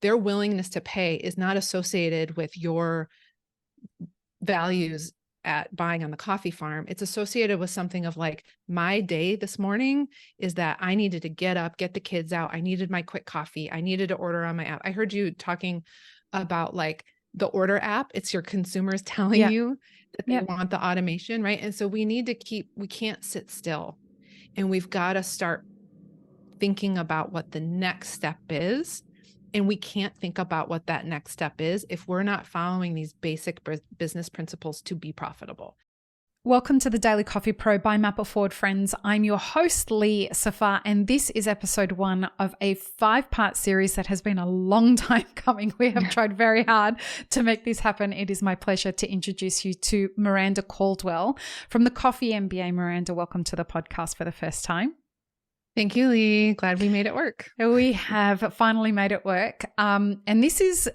their willingness to pay is not associated with your values at buying on the coffee farm. It's associated with something of like, my day this morning is that I needed to get up, get the kids out. I needed my quick coffee. I needed to order on my app. I heard you talking about like the order app. It's your consumers telling you that they want the automation, right? And so we can't sit still, and we've got to start thinking about what the next step is. And we can't think about what that next step is if we're not following these basic business principles to be profitable. Welcome to the Daily Coffee Pro by Map It Forward, friends. I'm your host, Lee Safar, and this is episode 1 of a 5-part series that has been a long time coming. We have tried very hard to make this happen. It is my pleasure to introduce you to Miranda Caldwell from the Coffee MBA. Miranda, welcome to the podcast for the first time. Thank you, Lee. Glad we made it work. We have finally made it work. And this is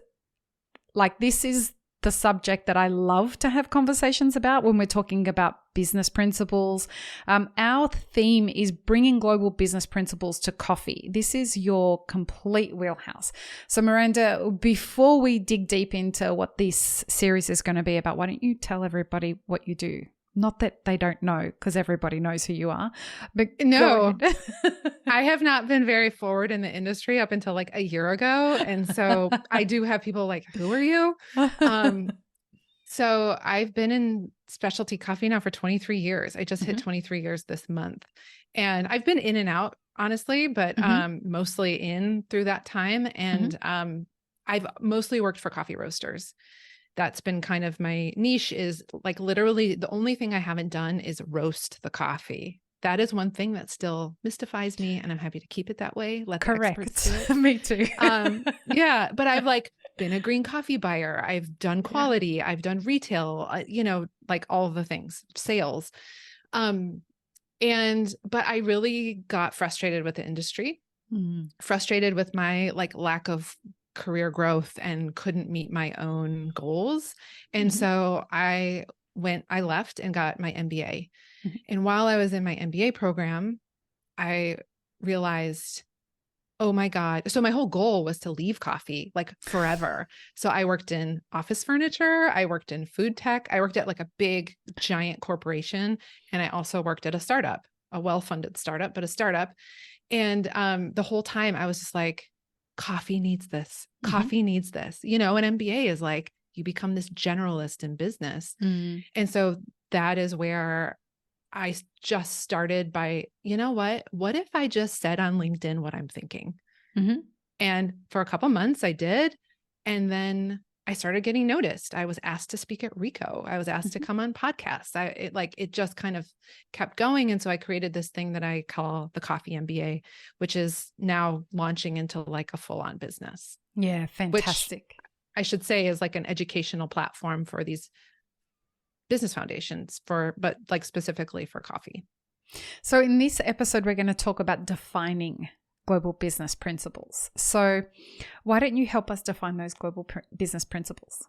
the subject that I love to have conversations about when we're talking about business principles. Our theme is bringing global business principles to coffee. This is your complete wheelhouse. So Miranda, before we dig deep into what this series is going to be about, why don't you tell everybody what you do? Not that they don't know, because everybody knows who you are. But no, I have not been very forward in the industry up until like a year ago. And so I do have people like, who are you? So I've been in specialty coffee now for 23 years. I just hit 23 years this month. And I've been in and out, honestly, but mostly in through that time. And I've mostly worked for coffee roasters. That's been kind of my niche, is like literally the only thing I haven't done is roast the coffee. That is one thing that still mystifies me, and I'm happy to keep it that way. Let the experts do it. Me too. Yeah, but I've like been a green coffee buyer. I've done quality. I've done retail, like all the things, sales. But I really got frustrated with the industry, frustrated with my like lack of career growth, and couldn't meet my own goals. And so I left and got my MBA. And while I was in my MBA program, I realized, oh my God. So my whole goal was to leave coffee like forever. So I worked in office furniture. I worked in food tech. I worked at like a big giant corporation. And I also worked at a startup, a well-funded startup, but a startup. And the whole time I was just like, coffee needs this. Coffee needs this. An MBA is like, you become this generalist in business. And so that is where I just started by, what if I just said on LinkedIn what I'm thinking? And for a couple months I did. And then I started getting noticed. I was asked to speak at Rico. I was asked to come on podcasts. It just kind of kept going. And so I created this thing that I call the Coffee MBA, which is now launching into like a full-on business. Yeah, fantastic. Which I should say is like an educational platform for these business foundations but like specifically for coffee. So in this episode, we're going to talk about defining global business principles. So why don't you help us define those global business principles?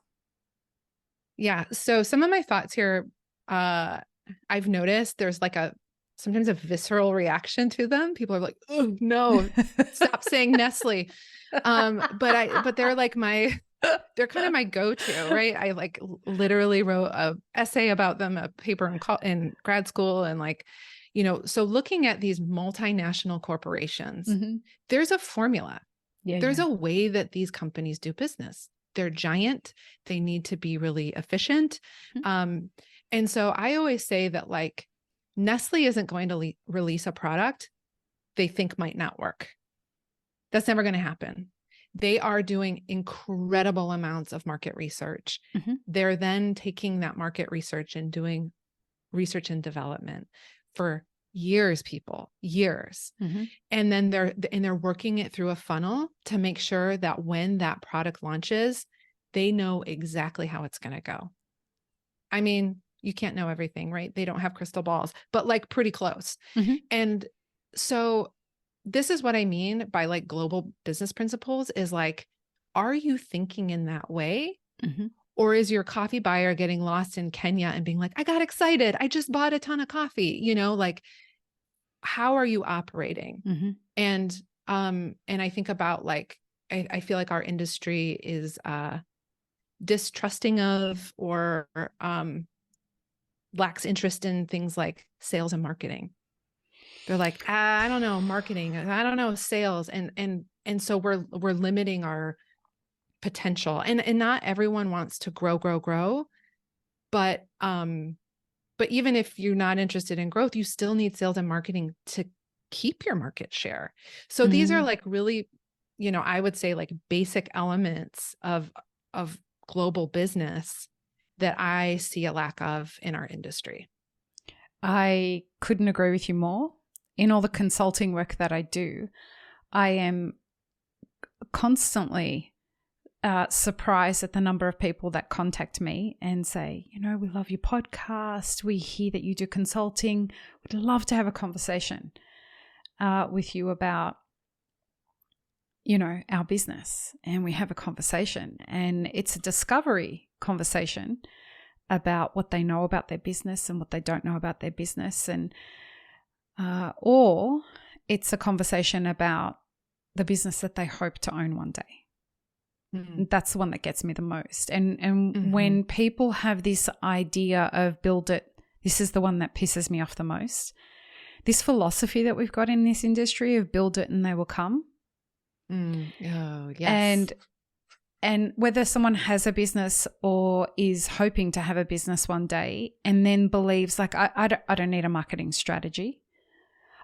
Yeah. So some of my thoughts here, I've noticed there's like sometimes a visceral reaction to them. People are like, oh no, stop saying Nestle. But they're like they're kind of my go-to, right? I like literally wrote an essay about them, a paper in grad school, and like, so looking at these multinational corporations, there's a formula. There's a way that these companies do business. They're giant. They need to be really efficient. And so I always say that like Nestle isn't going to release a product they think might not work. That's never going to happen. They are doing incredible amounts of market research. They're then taking that market research and doing research and development for years, years. And then they're working it through a funnel to make sure that when that product launches, they know exactly how it's going to go. I mean, you can't know everything, right? They don't have crystal balls, but like pretty close. And so this is what I mean by like global business principles is like, are you thinking in that way? Or is your coffee buyer getting lost in Kenya and being like, I got excited. I just bought a ton of coffee, like how are you operating? And I think about like I feel like our industry is distrusting of or lacks interest in things like sales and marketing. They're like, I don't know, marketing, I don't know, sales. And so we're limiting our potential. And not everyone wants to grow. But even if you're not interested in growth, you still need sales and marketing to keep your market share. So these are like really, I would say like basic elements of global business that I see a lack of in our industry. I couldn't agree with you more. In all the consulting work that I do, I am constantly surprised at the number of people that contact me and say, we love your podcast. We hear that you do consulting. We'd love to have a conversation with you about, our business. And we have a conversation, and it's a discovery conversation about what they know about their business and what they don't know about their business. And or it's a conversation about the business that they hope to own one day. Mm-hmm. That's the one that gets me the most. And mm-hmm. when people have this idea of build it, this is the one that pisses me off the most. This philosophy that we've got in this industry of build it and they will come. Oh, yes. And whether someone has a business or is hoping to have a business one day and then believes like, I don't need a marketing strategy.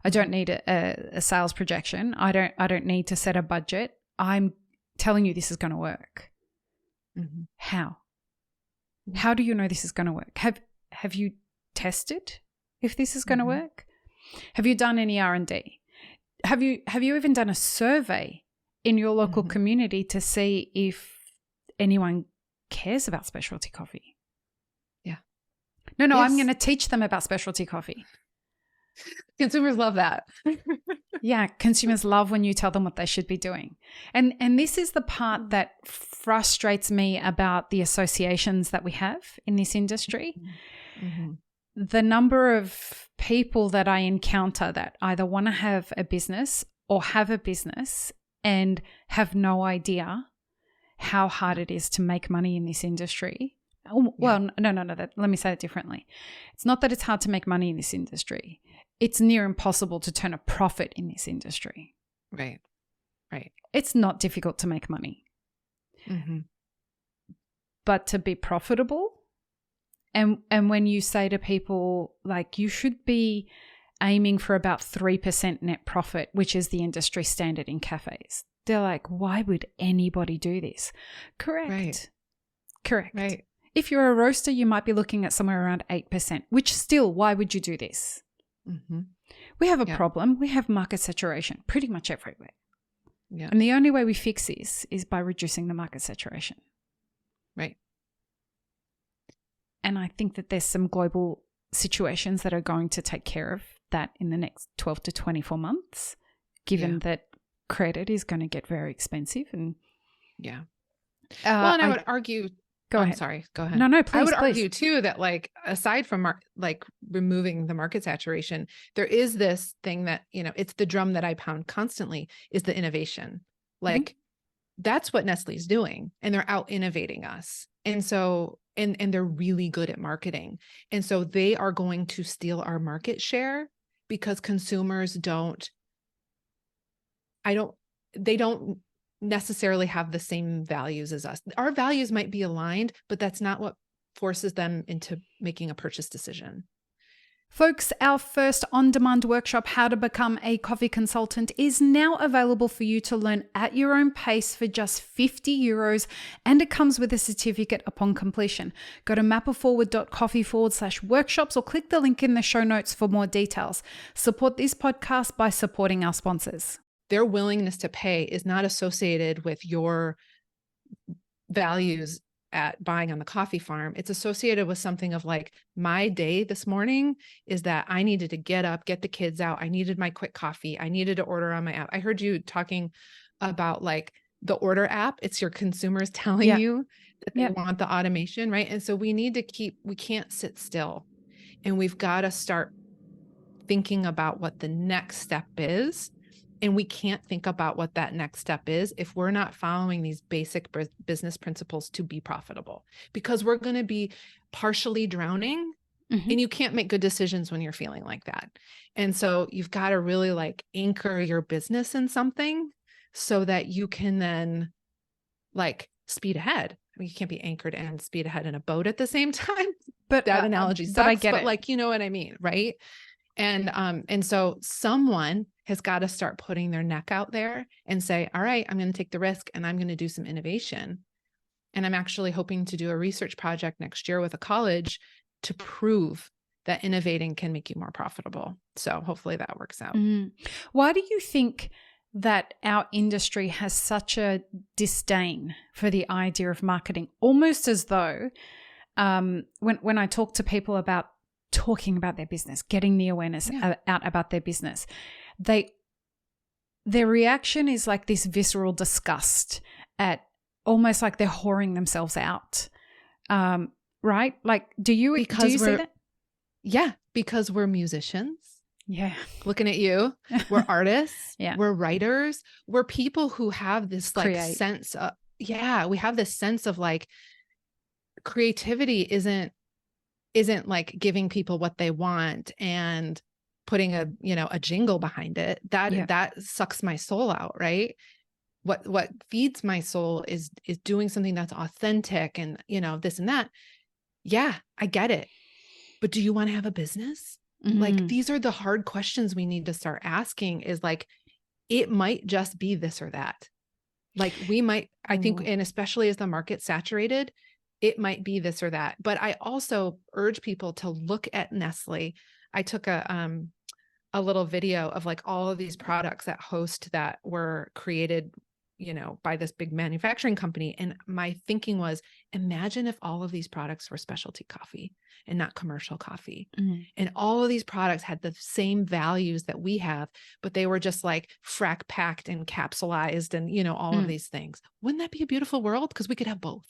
I don't need a sales projection. I don't need to set a budget. I'm telling you this is going to work. Mm-hmm. How? How do you know this is going to work? Have you tested if this is going to work? Have you done any R&D? Have you even done a survey in your local community to see if anyone cares about specialty coffee? Yeah. No, yes. I'm going to teach them about specialty coffee. Consumers love that. Yeah, consumers love when you tell them what they should be doing. And this is the part that frustrates me about the associations that we have in this industry. Mm-hmm. The number of people that I encounter that either want to have a business or have a business and have no idea how hard it is to make money in this industry. Well, no. Let me say it differently. It's not that it's hard to make money in this industry. It's near impossible to turn a profit in this industry. Right. It's not difficult to make money. Mm-hmm. But to be profitable, and when you say to people, like, you should be aiming for about 3% net profit, which is the industry standard in cafes. They're like, why would anybody do this? Correct. Right. If you're a roaster, you might be looking at somewhere around 8%, which still, why would you do this? Mm-hmm. We have a problem. We have market saturation pretty much everywhere. Yeah. And the only way we fix this is by reducing the market saturation. Right. And I think that there's some global situations that are going to take care of that in the next 12 to 24 months, given that credit is going to get very expensive. And well, and I would argue. Go ahead. Sorry. Go ahead. No, please. I would argue too that, like, aside from removing the market saturation, there is this thing that, it's the drum that I pound constantly, is the innovation. Like, that's what Nestle's doing, and they're out innovating us. And so, and they're really good at marketing. And so they are going to steal our market share because consumers don't necessarily have the same values as us. Our values might be aligned, but that's not what forces them into making a purchase decision. Folks, our first on-demand workshop, How to Become a Coffee Consultant, is now available for you to learn at your own pace for just €50, and it comes with a certificate upon completion. Go to mapperforward.coffee/workshops or click the link in the show notes for more details. Support this podcast by supporting our sponsors. Their willingness to pay is not associated with your values at buying on the coffee farm. It's associated with something of like, my day this morning is that I needed to get up, get the kids out. I needed my quick coffee. I needed to order on my app. I heard you talking about like the order app. It's your consumers telling you that they want the automation, right? And so we can't sit still, and we've got to start thinking about what the next step is. And we can't think about what that next step is if we're not following these basic business principles to be profitable, because we're going to be partially drowning. And you can't make good decisions when you're feeling like that. And so you've got to really like anchor your business in something so that you can then like speed ahead. I mean, you can't be anchored and speed ahead in a boat at the same time. But that analogy sucks, but I get it. Like, you know what I mean? Right. And so someone has got to start putting their neck out there and say, all right, I'm going to take the risk and I'm going to do some innovation. And I'm actually hoping to do a research project next year with a college to prove that innovating can make you more profitable. So hopefully that works out. Why do you think that our industry has such a disdain for the idea of marketing? Almost as though when I talk to people about talking about their business, getting the awareness out about their business, their reaction is like this visceral disgust at almost like they're whoring themselves out. Right? Like, do you see that? Yeah, because we're musicians. Yeah. Looking at you. We're artists. Yeah. We're writers. We're people who have this like sense of, we have this sense of like creativity isn't like giving people what they want and putting a jingle behind it. That sucks my soul out, right? What feeds my soul is doing something that's authentic and, this and that. Yeah, I get it. But do you want to have a business? Like, these are the hard questions we need to start asking, is like, it might just be this or that. Like I think, and especially as the market's saturated, it might be this or that. But I also urge people to look at Nestle. I took a little video of like all of these products at Host that were created, by this big manufacturing company. And my thinking was, imagine if all of these products were specialty coffee and not commercial coffee. And all of these products had the same values that we have, but they were just like frac packed and capsulized and, all of these things. Wouldn't that be a beautiful world? Because we could have both.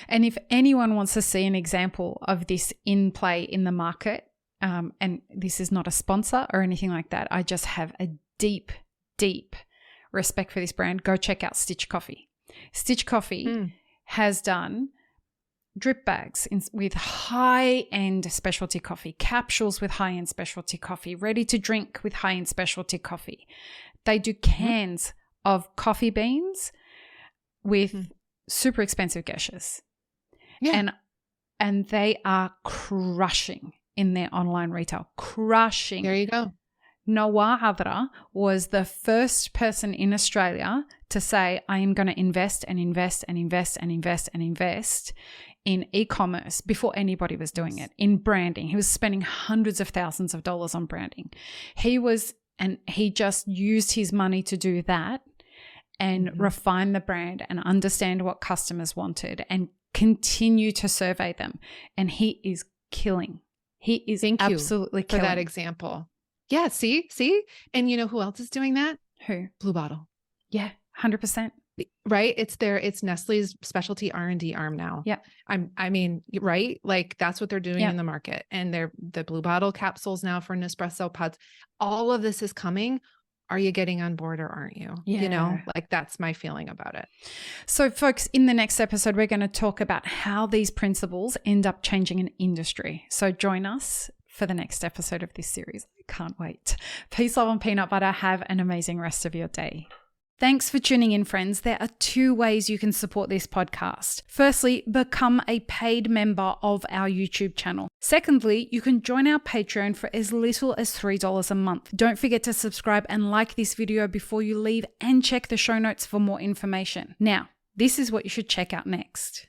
And if anyone wants to see an example of this in play in the market, and this is not a sponsor or anything like that, I just have a deep, deep respect for this brand, go check out Stitch Coffee. Stitch Coffee has done drip bags with high-end specialty coffee, capsules with high-end specialty coffee, ready to drink with high-end specialty coffee. They do cans of coffee beans with super expensive geishas. Yeah. And they are crushing in their online retail. Crushing. There you go. Noah Hadra was the first person in Australia to say, I am going to invest and invest and invest and invest and invest in e-commerce before anybody was doing it, in branding. He was spending hundreds of thousands of dollars on branding. He just used his money to do that and refine the brand and understand what customers wanted and continue to survey them. And he is killing. He is absolutely killing. For that example. Yeah, see? And you know who else is doing that? Who? Blue Bottle. Yeah, 100%. Right? It's Nestle's specialty R&D arm now. Yeah. I mean, right? Like that's what they're doing in the market. And they're the Blue Bottle capsules now for Nespresso pods. All of this is coming. Are you getting on board or aren't you? Yeah. Like that's my feeling about it. So folks, in the next episode, we're going to talk about how these principles end up changing an industry. So join us for the next episode of this series. I can't wait. Peace, love, and peanut butter. Have an amazing rest of your day. Thanks for tuning in, friends. There are 2 ways you can support this podcast. Firstly, become a paid member of our YouTube channel. Secondly, you can join our Patreon for as little as $3 a month. Don't forget to subscribe and like this video before you leave, and check the show notes for more information. Now, this is what you should check out next.